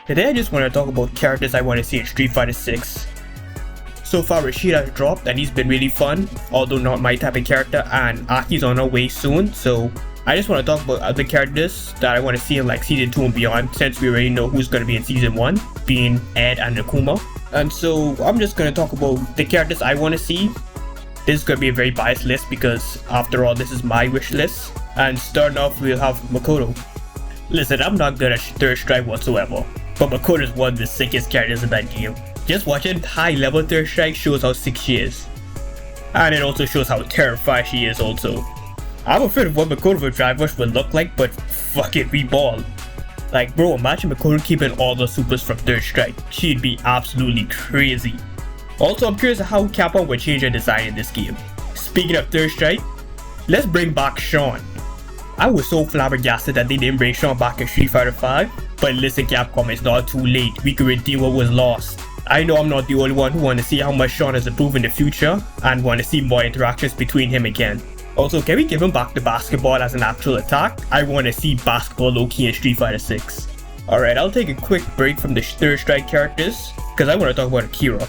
Today I just want to talk about characters I want to see in Street Fighter 6. So far Rashid has dropped and he's been really fun, although not my type of character, and Aki's on our way soon, so I just want to talk about other characters that I want to see in like Season 2 and beyond, since we already know who's going to be in Season 1, being Ed and Nakuma. And so I'm just going to talk about the characters I want to see. This is going to be a very biased list because after all this is my wish list. And starting off we'll have Makuru. Listen, I'm not good at Third Strike whatsoever, but Makuru is one of the sickest characters in that game. Just watching high level Third Strike shows how sick she is. And it also shows how terrified she is also. I'm afraid of what Makuru drivers would look like, but fuck it, we ball. Like bro, imagine Makuru keeping all the supers from Third Strike. She'd be absolutely crazy. Also, I'm curious how Capcom would change their design in this game. Speaking of Third Strike, let's bring back Sean. I was so flabbergasted that they didn't bring Sean back in Street Fighter 5, but listen Capcom, it's not too late, we could redeem what was lost. I know I'm not the only one who want to see how much Sean has improved in the future, and want to see more interactions between him again. Also, can we give him back the basketball as an actual attack? I want to see basketball low-key in Street Fighter 6. Alright, I'll take a quick break from the Third Strike characters, because I want to talk about Akira.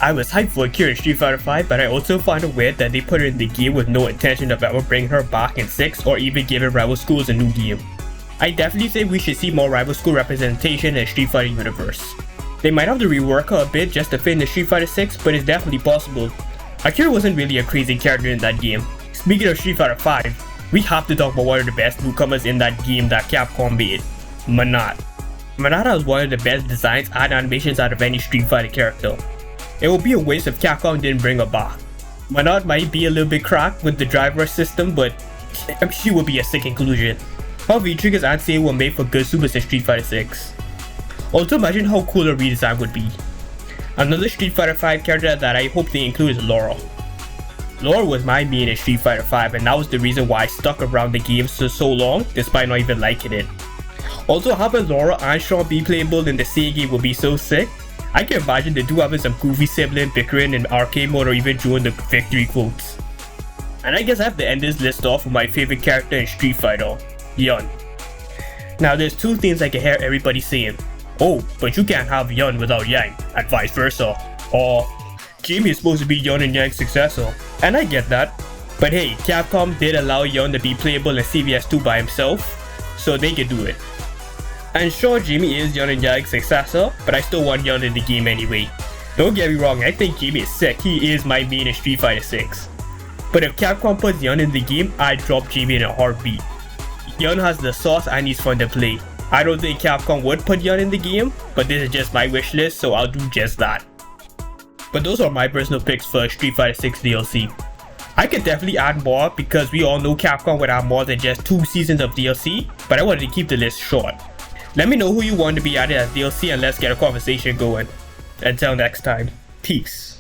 I was hyped for Akira in Street Fighter 5, but I also find it weird that they put her in the game with no intention of ever bringing her back in 6 or even giving rival schools a new game. I definitely think we should see more rival school representation in the Street Fighter universe. They might have to rework her a bit just to fit in the Street Fighter 6, but it's definitely possible. Akira wasn't really a crazy character in that game. Speaking of Street Fighter 5, we have to talk about one of the best newcomers in that game that Capcom made, Manata. Manata is one of the best designs and animations out of any Street Fighter character. It would be a waste if Capcom didn't bring her back. Manata might be a little bit cracked with the driver system, but she would be a sick inclusion. Her V-triggers and save were made for good supers in Street Fighter 6. Also imagine how cool a redesign would be. Another Street Fighter 5 character that I hope they include is Laura. Laura was my main in Street Fighter 5 and that was the reason why I stuck around the game for so long despite not even liking it. Also having Laura and Sean be playable in the same game would be so sick. I can imagine the two having some goofy sibling bickering in arcade mode or even during the victory quotes. And I guess I have to end this list off with my favorite character in Street Fighter, Heon. Now there's two things I can hear everybody saying. Oh, but you can't have Heon without Yang, and vice versa. Or, Jamie is supposed to be Heon and Yang's successor. And I get that. But hey, Capcom did allow Heon to be playable in CVS2 by himself, so they can do it. And sure, Jamie is Heon and Yang's successor, but I still want Heon in the game anyway. Don't get me wrong, I think Jamie is sick, he is my main in Street Fighter 6. But if Capcom puts Heon in the game, I'd drop Jamie in a heartbeat. Heon has the sauce and he's fun to play. I don't think Capcom would put Heon in the game, but this is just my wish list, so I'll do just that. But those are my personal picks for Street Fighter 6 DLC. I could definitely add more because we all know Capcom would have more than just 2 seasons of DLC, but I wanted to keep the list short. Let me know who you want to be added as DLC and let's get a conversation going. Until next time, peace.